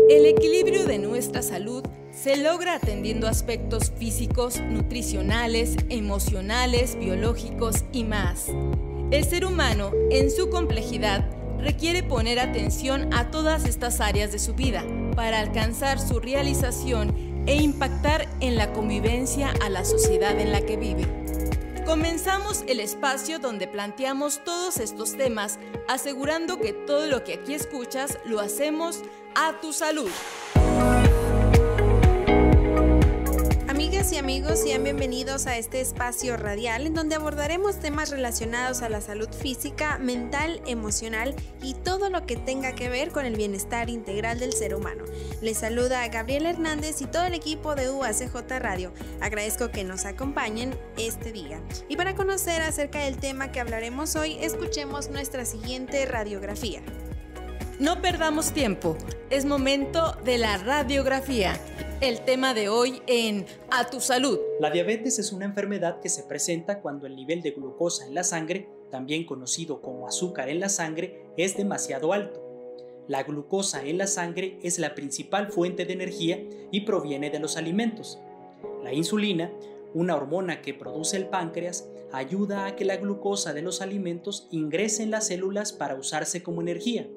El equilibrio de nuestra salud se logra atendiendo aspectos físicos, nutricionales, emocionales, biológicos y más. El ser humano, en su complejidad, requiere poner atención a todas estas áreas de su vida para alcanzar su realización e impactar en la convivencia a la sociedad en la que vive. Comenzamos el espacio donde planteamos todos estos temas, asegurando que todo lo que aquí escuchas lo hacemos a tu salud. Amigas y amigos, sean bienvenidos a este espacio radial en donde abordaremos temas relacionados a la salud física, mental, emocional y todo lo que tenga que ver con el bienestar integral del ser humano. Les saluda a Gabriela Hernández y todo el equipo de UACJ Radio. Agradezco que nos acompañen este día. Y para conocer acerca del tema que hablaremos hoy, escuchemos nuestra siguiente radiografía. No perdamos tiempo, es momento de la radiografía. El tema de hoy en A tu Salud. La diabetes es una enfermedad que se presenta cuando el nivel de glucosa en la sangre, también conocido como azúcar en la sangre, es demasiado alto. La glucosa en la sangre es la principal fuente de energía y proviene de los alimentos. La insulina, una hormona que produce el páncreas, ayuda a que la glucosa de los alimentos ingrese en las células para usarse como energía.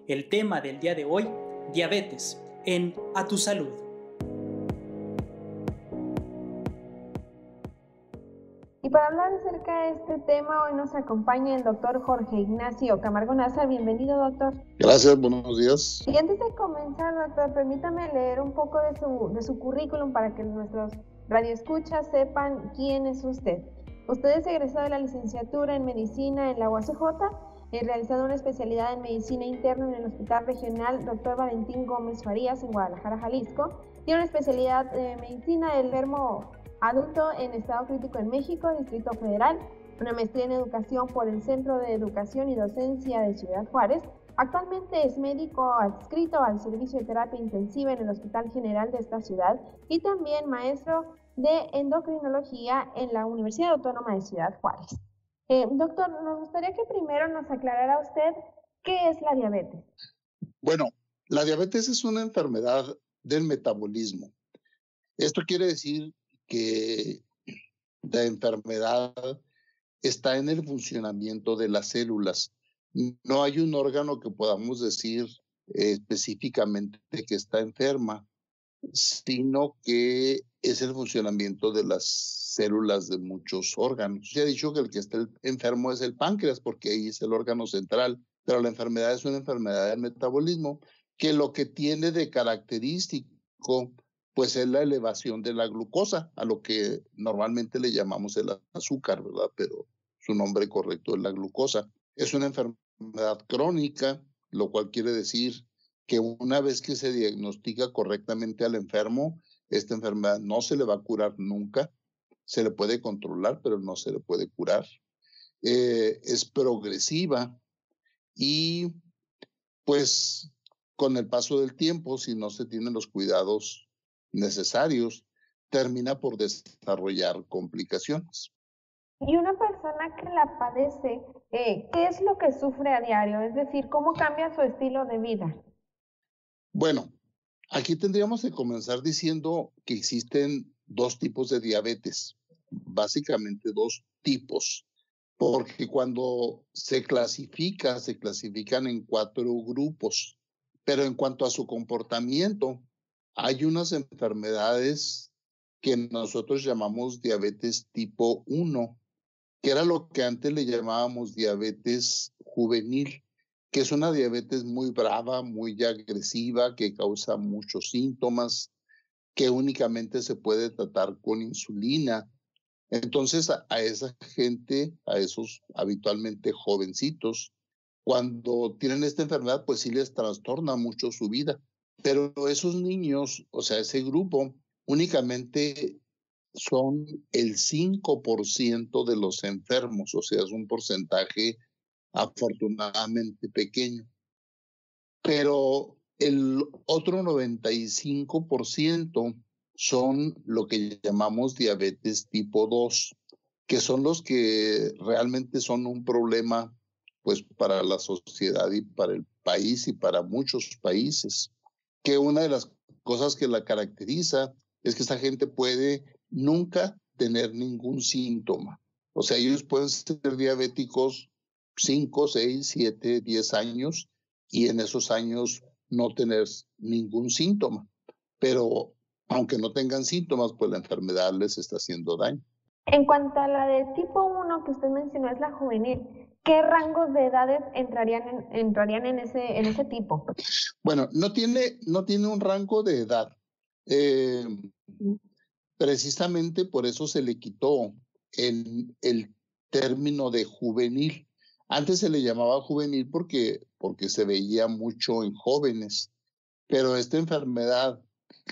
El tema del día de hoy, diabetes, en A tu Salud. Y para hablar acerca de este tema, hoy nos acompaña el doctor Jorge Ignacio Camargo Nazar. Bienvenido, doctor. Gracias, buenos días. Y antes de comenzar, doctor, permítame leer un poco de su currículum para que nuestros radioescuchas sepan quién es usted. Usted es egresado de la licenciatura en Medicina en la UACJ, realizando una especialidad en Medicina Interna en el Hospital Regional Dr. Valentín Gómez Farías en Guadalajara, Jalisco. Tiene una especialidad de Medicina del Enfermo Adulto en Estado Crítico en México, Distrito Federal, una maestría en Educación por el Centro de Educación y Docencia de Ciudad Juárez. Actualmente es médico adscrito al Servicio de Terapia Intensiva en el Hospital General de esta ciudad y también maestro de Endocrinología en la Universidad Autónoma de Ciudad Juárez. Doctor, nos gustaría que primero nos aclarara usted qué es la diabetes. Bueno, la diabetes es una enfermedad del metabolismo. Esto quiere decir que la enfermedad está en el funcionamiento de las células. No hay un órgano que podamos decir específicamente que está enferma, sino que es el funcionamiento de las células de muchos órganos. Se ha dicho que el que está enfermo es el páncreas, porque ahí es el órgano central, pero la enfermedad es una enfermedad del metabolismo, que lo que tiene de característico pues es la elevación de la glucosa, a lo que normalmente le llamamos el azúcar, ¿verdad? Pero su nombre correcto es la glucosa. Es una enfermedad crónica, lo cual quiere decir que una vez que se diagnostica correctamente al enfermo, esta enfermedad no se le va a curar nunca. Se le puede controlar, pero no se le puede curar. Es progresiva y pues con el paso del tiempo, si no se tienen los cuidados necesarios, termina por desarrollar complicaciones. Y una persona que la padece, ¿qué es lo que sufre a diario? Es decir, ¿cómo cambia su estilo de vida? Bueno, aquí tendríamos que comenzar diciendo que existen dos tipos de diabetes, básicamente dos tipos, porque cuando se clasifican en 4 grupos, pero en cuanto a su comportamiento, hay unas enfermedades que nosotros llamamos diabetes tipo 1, que era lo que antes le llamábamos diabetes juvenil, que es una diabetes muy brava, muy agresiva, que causa muchos síntomas, que únicamente se puede tratar con insulina. Entonces, a esa gente, a esos habitualmente jovencitos, cuando tienen esta enfermedad, pues sí les trastorna mucho su vida. Pero esos niños, o sea, ese grupo, únicamente son el 5% de los enfermos, o sea, es un porcentaje afortunadamente pequeño. Pero el otro 95% son lo que llamamos diabetes tipo 2, que son los que realmente son un problema pues para la sociedad y para el país y para muchos países. Que una de las cosas que la caracteriza es que esta gente puede nunca tener ningún síntoma. O sea, ellos pueden ser diabéticos 5, 6, 7, 10 años y en esos años no tener ningún síntoma. Pero aunque no tengan síntomas, pues la enfermedad les está haciendo daño. En cuanto a la de tipo 1 que usted mencionó, es la juvenil, ¿qué rangos de edades entrarían en ese tipo? Bueno, no tiene un rango de edad. Precisamente por eso se le quitó el término de juvenil. Antes se le llamaba juvenil porque se veía mucho en jóvenes, pero esta enfermedad,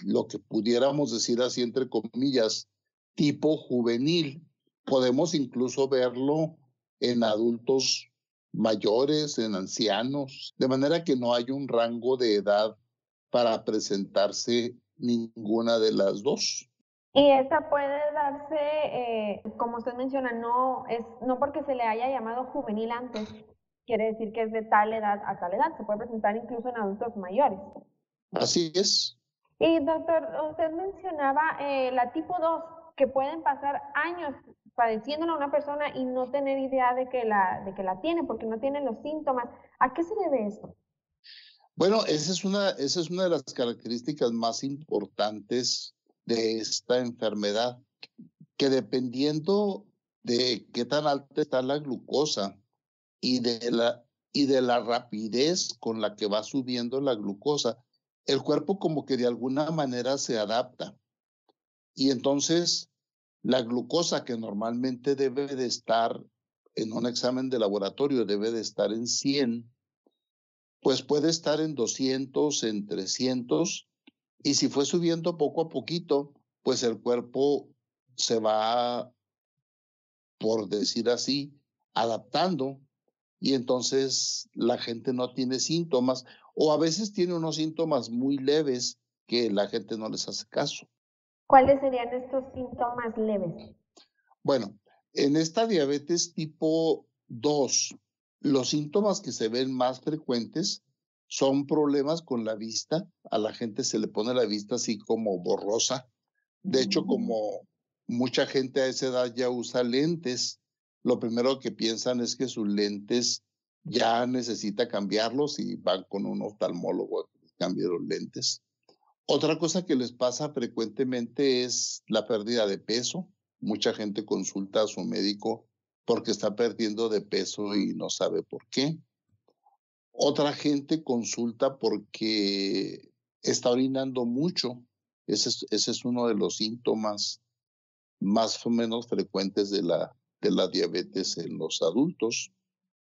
lo que pudiéramos decir así entre comillas, tipo juvenil, podemos incluso verlo en adultos mayores, en ancianos, de manera que no hay un rango de edad para presentarse ninguna de las dos. Y esta puede darse, como usted menciona, no porque se le haya llamado juvenil antes, quiere decir que es de tal edad a tal edad, se puede presentar incluso en adultos mayores. Así es. Y doctor, usted mencionaba la tipo 2, que pueden pasar años padeciéndola una persona y no tener idea de que la tiene, porque no tiene los síntomas. ¿A qué se debe esto? Bueno, esa es una de las características más importantes de esta enfermedad, que dependiendo de qué tan alta está la glucosa y de la rapidez con la que va subiendo la glucosa, el cuerpo como que de alguna manera se adapta. Y entonces la glucosa, que normalmente debe de estar en un examen de laboratorio, debe de estar en 100, pues puede estar en 200, en 300, y si fue subiendo poco a poquito, pues el cuerpo se va, por decir así, adaptando, y entonces la gente no tiene síntomas, o a veces tiene unos síntomas muy leves que la gente no les hace caso. ¿Cuáles serían estos síntomas leves? Bueno, en esta diabetes tipo 2, los síntomas que se ven más frecuentes son problemas con la vista. A la gente se le pone la vista así como borrosa. De hecho, como mucha gente a esa edad ya usa lentes, lo primero que piensan es que sus lentes ya necesita cambiarlos y van con un oftalmólogo a que les cambie los lentes. Otra cosa que les pasa frecuentemente es la pérdida de peso. Mucha gente consulta a su médico porque está perdiendo de peso y no sabe por qué. Otra gente consulta porque está orinando mucho. Ese es uno de los síntomas más o menos frecuentes de la diabetes en los adultos.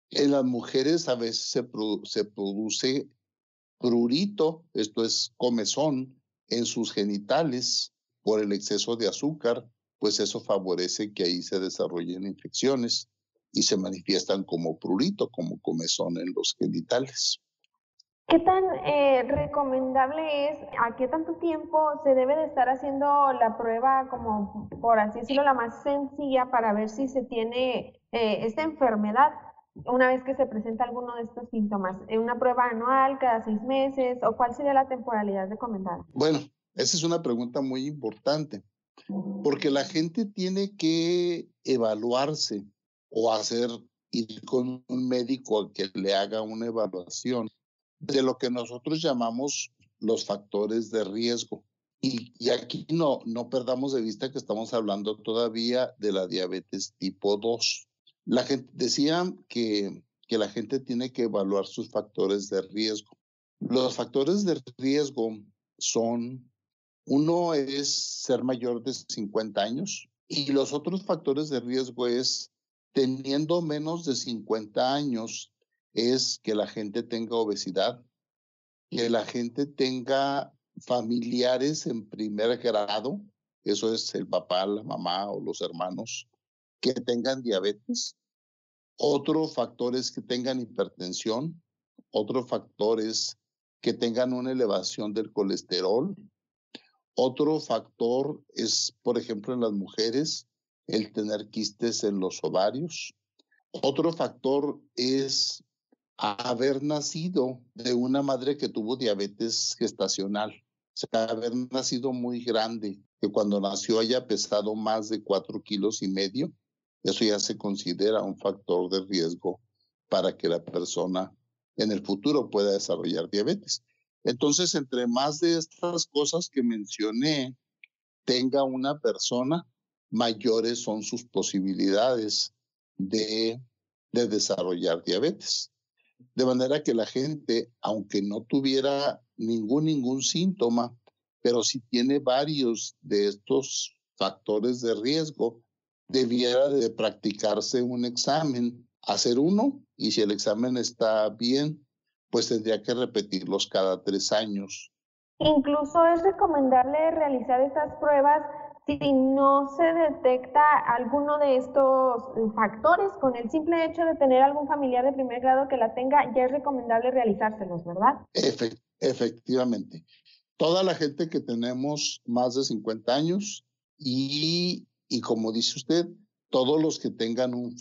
En las mujeres a veces se produce prurito, esto es comezón, en sus genitales por el exceso de azúcar, pues eso favorece que ahí se desarrollen infecciones y se manifiestan como prurito, como comezón en los genitales. ¿Qué tan recomendable es, a qué tanto tiempo se debe de estar haciendo la prueba, como por así decirlo, la más sencilla para ver si se tiene esta enfermedad una vez que se presenta alguno de estos síntomas? ¿Una prueba anual, cada 6 meses, o cuál sería la temporalidad recomendada? Bueno, esa es una pregunta muy importante, porque la gente tiene que evaluarse o ir con un médico a que le haga una evaluación de lo que nosotros llamamos los factores de riesgo. Y aquí no perdamos de vista que estamos hablando todavía de la diabetes tipo 2. La gente decía que la gente tiene que evaluar sus factores de riesgo. Los factores de riesgo son, uno es ser mayor de 50 años y los otros factores de riesgo es teniendo menos de 50 años, es que la gente tenga obesidad, que la gente tenga familiares en primer grado, eso es el papá, la mamá o los hermanos, que tengan diabetes. Otro factor es que tengan hipertensión. Otro factor es que tengan una elevación del colesterol. Otro factor es, por ejemplo, en las mujeres, el tener quistes en los ovarios. Otro factor es haber nacido de una madre que tuvo diabetes gestacional. O sea, haber nacido muy grande, que cuando nació haya pesado más de 4,5 kilos. Eso ya se considera un factor de riesgo para que la persona en el futuro pueda desarrollar diabetes. Entonces, entre más de estas cosas que mencioné tenga una persona, mayores son sus posibilidades de desarrollar diabetes. De manera que la gente, aunque no tuviera ningún síntoma, pero si tiene varios de estos factores de riesgo, debiera de practicarse un examen, hacer uno, y si el examen está bien, pues tendría que repetirlos cada 3 años. Incluso es recomendable realizar estas pruebas si no se detecta alguno de estos factores. Con el simple hecho de tener algún familiar de primer grado que la tenga, ya es recomendable realizárselos, ¿verdad? Efectivamente. Toda la gente que tenemos más de 50 años y como dice usted, todos los que tengan un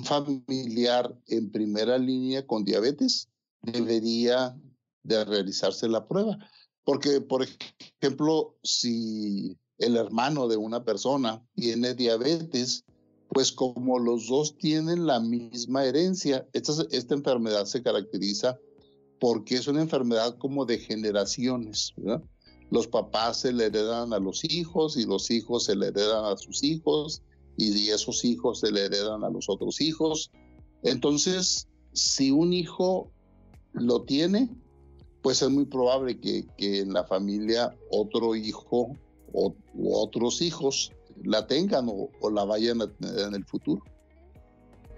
familiar en primera línea con diabetes, debería de realizarse la prueba. Porque, por ejemplo, si el hermano de una persona tiene diabetes, pues como los dos tienen la misma herencia, esta enfermedad se caracteriza porque es una enfermedad como de generaciones, ¿verdad? Los papás se le heredan a los hijos y los hijos se le heredan a sus hijos y esos hijos se le heredan a los otros hijos. Entonces, si un hijo lo tiene, pues es muy probable que en la familia otro hijo u otros hijos la tengan o la vayan a tener en el futuro.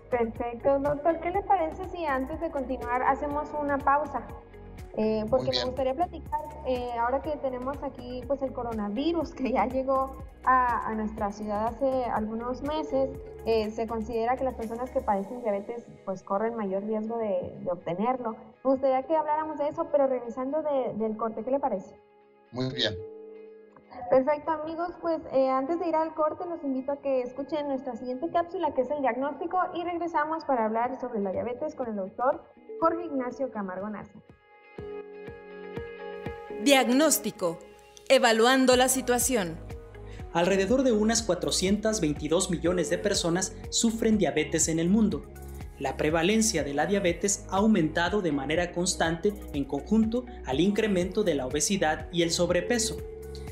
Perfecto, doctor. ¿Qué le parece si antes de continuar hacemos una pausa? Porque me gustaría platicar, ahora que tenemos aquí pues el coronavirus que ya llegó a nuestra ciudad hace algunos meses, se considera que las personas que padecen diabetes pues corren mayor riesgo de obtenerlo. Me gustaría que habláramos de eso, pero regresando del corte, ¿qué le parece? Muy bien. Perfecto, amigos, pues antes de ir al corte los invito a que escuchen nuestra siguiente cápsula, que es el diagnóstico, y regresamos para hablar sobre la diabetes con el doctor Jorge Ignacio Camargo Narza. Diagnóstico. Evaluando la situación. Alrededor de unas 422 millones de personas sufren diabetes en el mundo. La prevalencia de la diabetes ha aumentado de manera constante en conjunto al incremento de la obesidad y el sobrepeso.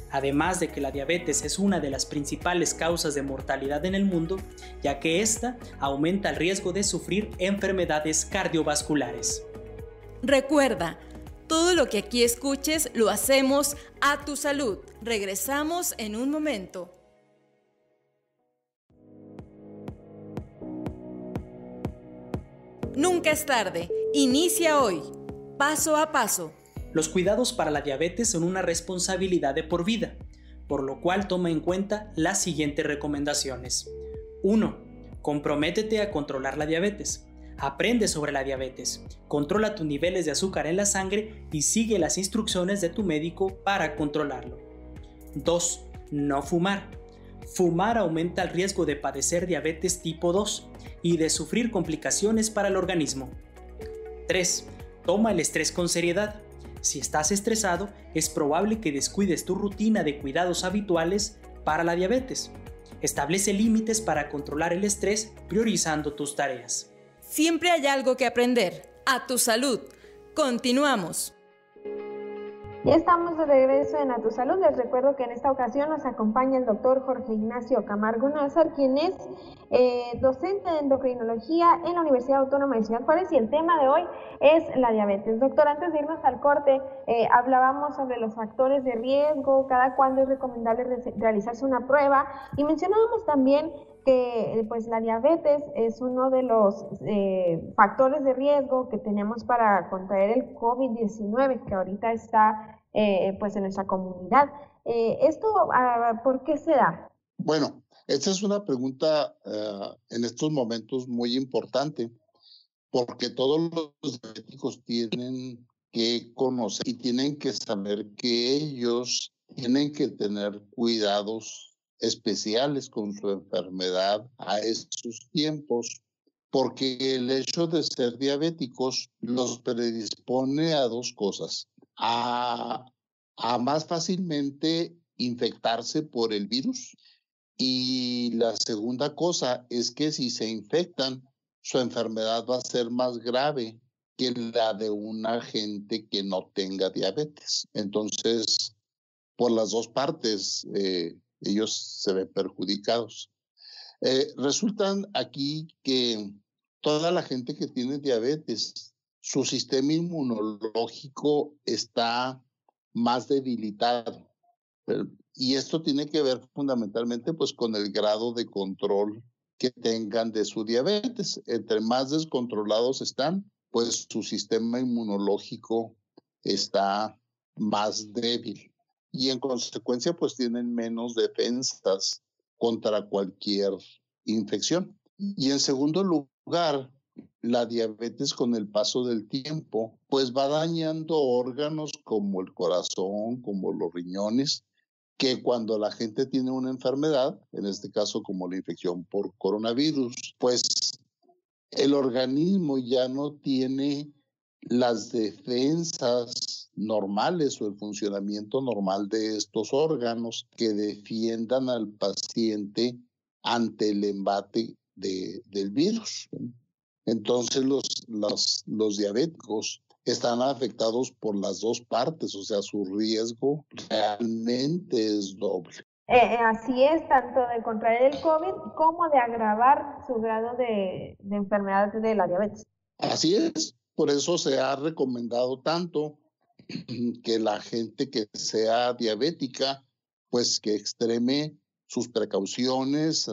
Además de que la diabetes es una de las principales causas de mortalidad en el mundo, ya que ésta aumenta el riesgo de sufrir enfermedades cardiovasculares. Recuerda, todo lo que aquí escuches lo hacemos a tu salud. Regresamos en un momento. Nunca es tarde. Inicia hoy. Paso a paso. Los cuidados para la diabetes son una responsabilidad de por vida, por lo cual toma en cuenta las siguientes recomendaciones. 1. Comprométete a controlar la diabetes. Aprende sobre la diabetes, controla tus niveles de azúcar en la sangre y sigue las instrucciones de tu médico para controlarlo. 2. No fumar. Fumar aumenta el riesgo de padecer diabetes tipo 2 y de sufrir complicaciones para el organismo. 3. Toma el estrés con seriedad. Si estás estresado, es probable que descuides tu rutina de cuidados habituales para la diabetes. Establece límites para controlar el estrés, priorizando tus tareas. Siempre hay algo que aprender. A tu salud. Continuamos. Ya estamos de regreso en A Tu Salud. Les recuerdo que en esta ocasión nos acompaña el doctor Jorge Ignacio Camargo Nazar, quien es docente de endocrinología en la Universidad Autónoma de Ciudad Juárez, y el tema de hoy es la diabetes. Doctor, antes de irnos al corte, hablábamos sobre los factores de riesgo, cada cuándo es recomendable realizarse una prueba, y mencionábamos también que pues la diabetes es uno de los factores de riesgo que tenemos para contraer el COVID-19, que ahorita está pues en nuestra comunidad. ¿Esto por qué se da? Bueno, esta es una pregunta en estos momentos muy importante, porque todos los diabéticos tienen que conocer y tienen que saber que ellos tienen que tener cuidados especiales con su enfermedad a estos tiempos, porque el hecho de ser diabéticos los predispone a dos cosas: a más fácilmente infectarse por el virus, y la segunda cosa es que si se infectan, su enfermedad va a ser más grave que la de una gente que no tenga diabetes. Entonces, por las dos partes, ellos se ven perjudicados. Resultan aquí que toda la gente que tiene diabetes, su sistema inmunológico está más debilitado. Y esto tiene que ver fundamentalmente pues con el grado de control que tengan de su diabetes. Entre más descontrolados están, pues su sistema inmunológico está más débil y en consecuencia pues tienen menos defensas contra cualquier infección. Y en segundo lugar, la diabetes con el paso del tiempo pues va dañando órganos como el corazón, como los riñones, que cuando la gente tiene una enfermedad, en este caso como la infección por coronavirus, pues el organismo ya no tiene las defensas normales o el funcionamiento normal de estos órganos que defiendan al paciente ante el embate del virus. Entonces los diabéticos están afectados por las dos partes, o sea, su riesgo realmente es doble. Así es, tanto de contraer el COVID como de agravar su grado de enfermedad de la diabetes. Así es, por eso se ha recomendado tanto que la gente que sea diabética, pues que extreme sus precauciones.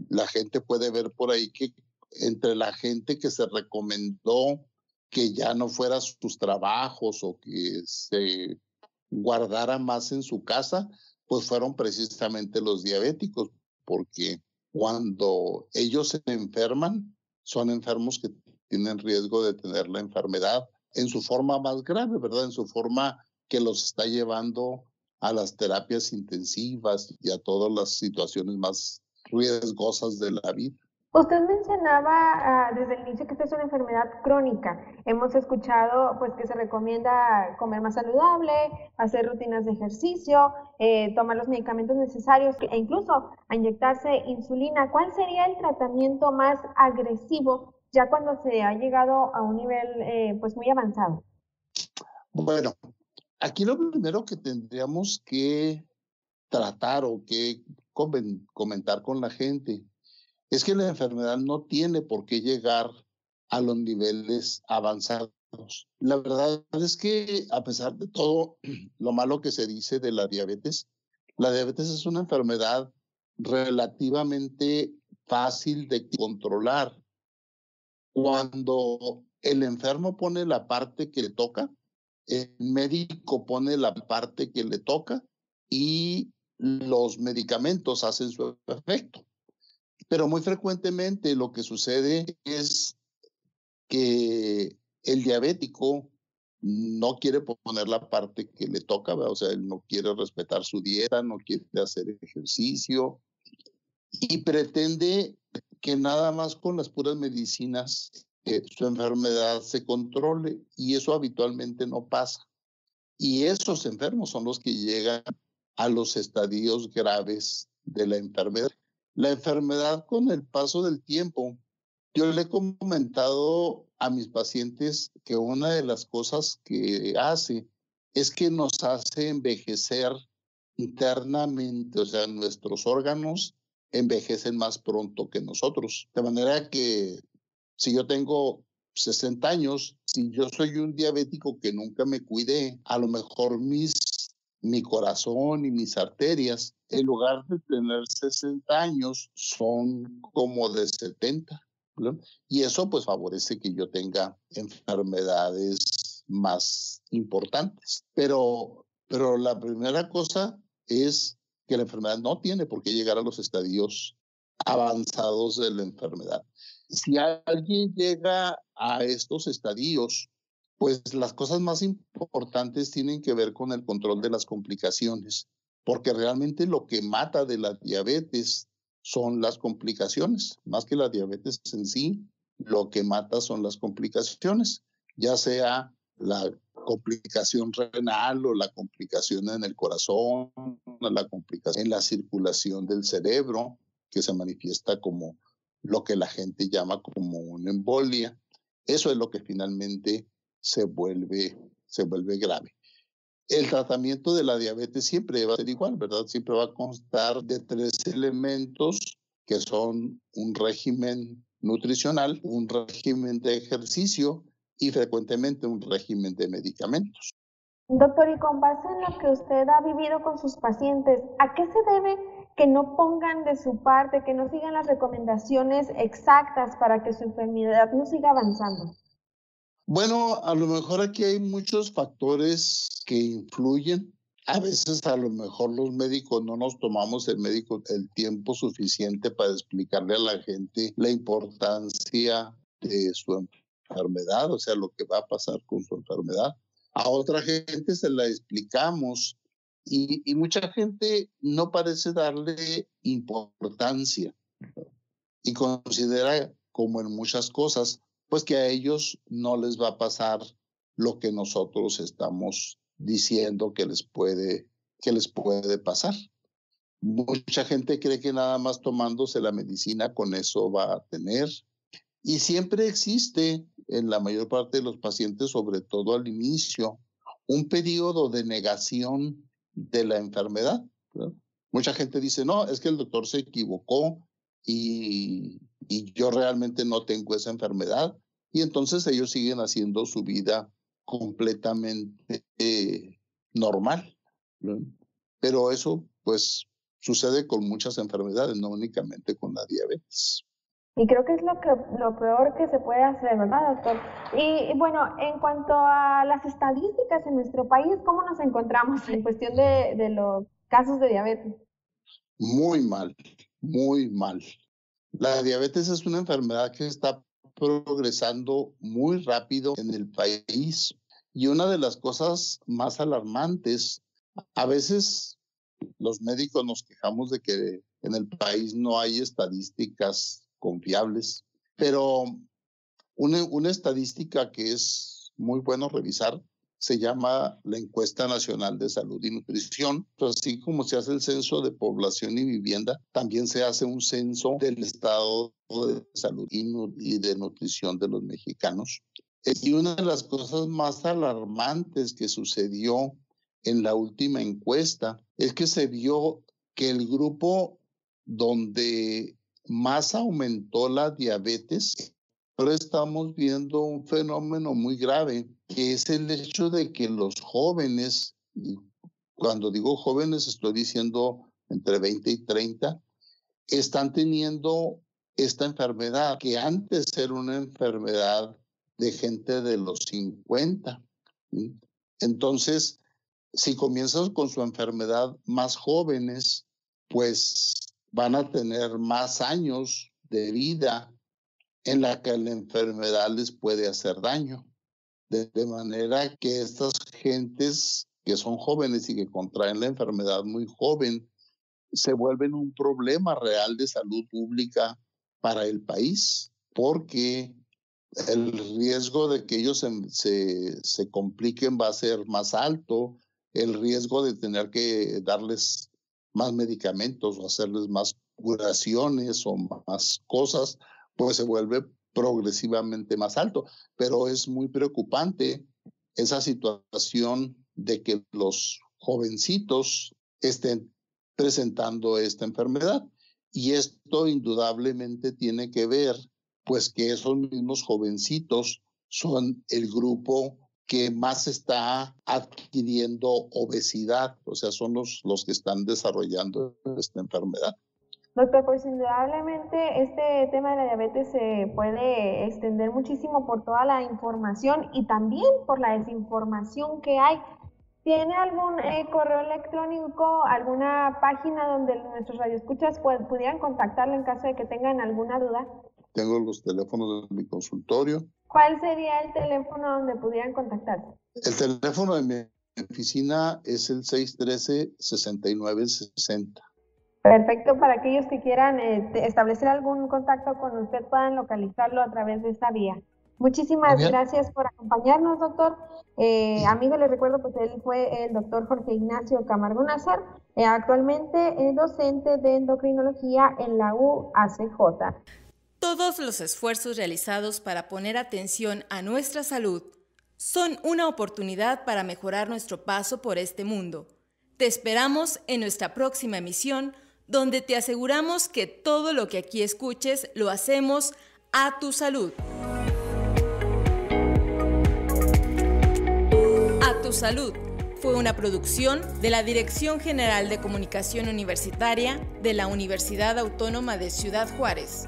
La gente puede ver por ahí que entre la gente que se recomendó que ya no fuera sus trabajos o que se guardara más en su casa, pues fueron precisamente los diabéticos, porque cuando ellos se enferman, son enfermos que tienen riesgo de tener la enfermedad en su forma más grave, ¿verdad? En su forma que los está llevando a las terapias intensivas y a todas las situaciones más riesgosas de la vida. Usted mencionaba desde el inicio que esta es una enfermedad crónica. Hemos escuchado pues que se recomienda comer más saludable, hacer rutinas de ejercicio, tomar los medicamentos necesarios e incluso a inyectarse insulina. ¿Cuál sería el tratamiento más agresivo ya cuando se ha llegado a un nivel pues muy avanzado? Bueno, aquí lo primero que tendríamos que tratar o que comentar con la gente es que la enfermedad no tiene por qué llegar a los niveles avanzados. La verdad es que a pesar de todo lo malo que se dice de la diabetes es una enfermedad relativamente fácil de controlar. Cuando el enfermo pone la parte que le toca, el médico pone la parte que le toca y los medicamentos hacen su efecto. Pero muy frecuentemente lo que sucede es que el diabético no quiere poner la parte que le toca, ¿verdad? O sea, él no quiere respetar su dieta, no quiere hacer ejercicio y pretende que nada más con las puras medicinas su enfermedad se controle, y eso habitualmente no pasa. Y esos enfermos son los que llegan a los estadios graves de la enfermedad. La enfermedad con el paso del tiempo, yo le he comentado a mis pacientes que una de las cosas que hace es que nos hace envejecer internamente, o sea, nuestros órganos envejecen más pronto que nosotros. De manera que si yo tengo 60 años, si yo soy un diabético que nunca me cuidé, a lo mejor mi corazón y mis arterias, en lugar de tener 60 años, son como de 70. ¿no? Y eso pues favorece que yo tenga enfermedades más importantes. Pero la primera cosa es que la enfermedad no tiene por qué llegar a los estadios avanzados de la enfermedad. Si alguien llega a estos estadios, Pues las cosas más importantes tienen que ver con el control de las complicaciones, porque realmente lo que mata de la diabetes son las complicaciones, más que la diabetes en sí, lo que mata son las complicaciones, ya sea la complicación renal o la complicación en el corazón, la complicación en la circulación del cerebro, que se manifiesta como lo que la gente llama como una embolia. Eso es lo que finalmente se vuelve grave. El tratamiento de la diabetes siempre va a ser igual, ¿verdad? Siempre va a constar de 3 elementos que son un régimen nutricional, un régimen de ejercicio y frecuentemente un régimen de medicamentos. Doctor, y con base en lo que usted ha vivido con sus pacientes, ¿a qué se debe que no pongan de su parte, que no sigan las recomendaciones exactas para que su enfermedad no siga avanzando? Bueno, a lo mejor aquí hay muchos factores que influyen. A veces a lo mejor los médicos no nos tomamos el tiempo suficiente para explicarle a la gente la importancia de su enfermedad, o sea, lo que va a pasar con su enfermedad. A otra gente se la explicamos y mucha gente no parece darle importancia y considera, como en muchas cosas, pues que a ellos no les va a pasar lo que nosotros estamos diciendo que les puede pasar. Mucha gente cree que nada más tomándose la medicina con eso va a tener. Y siempre existe en la mayor parte de los pacientes, sobre todo al inicio, un periodo de negación de la enfermedad, ¿no? Mucha gente dice, no, es que el doctor se equivocó y yo realmente no tengo esa enfermedad. Y entonces ellos siguen haciendo su vida completamente normal, ¿no? Pero eso, pues, sucede con muchas enfermedades, no únicamente con la diabetes. Y creo que es lo peor que se puede hacer, ¿verdad, doctor? Y bueno, en cuanto a las estadísticas en nuestro país, ¿cómo nos encontramos en cuestión de los casos de diabetes? Muy mal, muy mal. La diabetes es una enfermedad que está progresando muy rápido en el país y una de las cosas más alarmantes, a veces los médicos nos quejamos de que en el país no hay estadísticas confiables, pero una estadística que es muy bueno revisar se llama la Encuesta Nacional de Salud y Nutrición. Así como se hace el censo de población y vivienda, también se hace un censo del estado de salud y de nutrición de los mexicanos. Y una de las cosas más alarmantes que sucedió en la última encuesta es que se vio que el grupo donde más aumentó la diabetes, ahora estamos viendo un fenómeno muy grave, que es el hecho de que los jóvenes, y cuando digo jóvenes estoy diciendo entre 20 y 30, están teniendo esta enfermedad, que antes era una enfermedad de gente de los 50. ¿Sí? Entonces, si comienzan con su enfermedad más jóvenes, pues van a tener más años de vida en la que la enfermedad les puede hacer daño. De manera que estas gentes que son jóvenes y que contraen la enfermedad muy joven, se vuelven un problema real de salud pública para el país, porque el riesgo de que ellos se compliquen va a ser más alto, el riesgo de tener que darles más medicamentos o hacerles más curaciones o más cosas, pues se vuelve progresivamente más alto. Pero es muy preocupante esa situación de que los jovencitos estén presentando esta enfermedad. Y esto indudablemente tiene que ver, pues, que esos mismos jovencitos son el grupo que más está adquiriendo obesidad, o sea, son los que están desarrollando esta enfermedad. Doctor, pues indudablemente este tema de la diabetes se puede extender muchísimo por toda la información y también por la desinformación que hay. ¿Tiene algún correo electrónico, alguna página donde nuestros radioescuchas pudieran contactarlo en caso de que tengan alguna duda? tengo los teléfonos de mi consultorio. ¿Cuál sería el teléfono donde pudieran contactarse? El teléfono de mi oficina es el 613-6960. Perfecto, para aquellos que quieran establecer algún contacto con usted, puedan localizarlo a través de esta vía. Muchísimas gracias por acompañarnos, doctor. Amigos, les recuerdo, pues él fue el doctor Jorge Ignacio Camargo Nazar, actualmente docente de endocrinología en la UACJ. Todos los esfuerzos realizados para poner atención a nuestra salud son una oportunidad para mejorar nuestro paso por este mundo. Te esperamos en nuestra próxima emisión, donde te aseguramos que todo lo que aquí escuches lo hacemos a tu salud. A tu salud fue una producción de la Dirección General de Comunicación Universitaria de la Universidad Autónoma de Ciudad Juárez.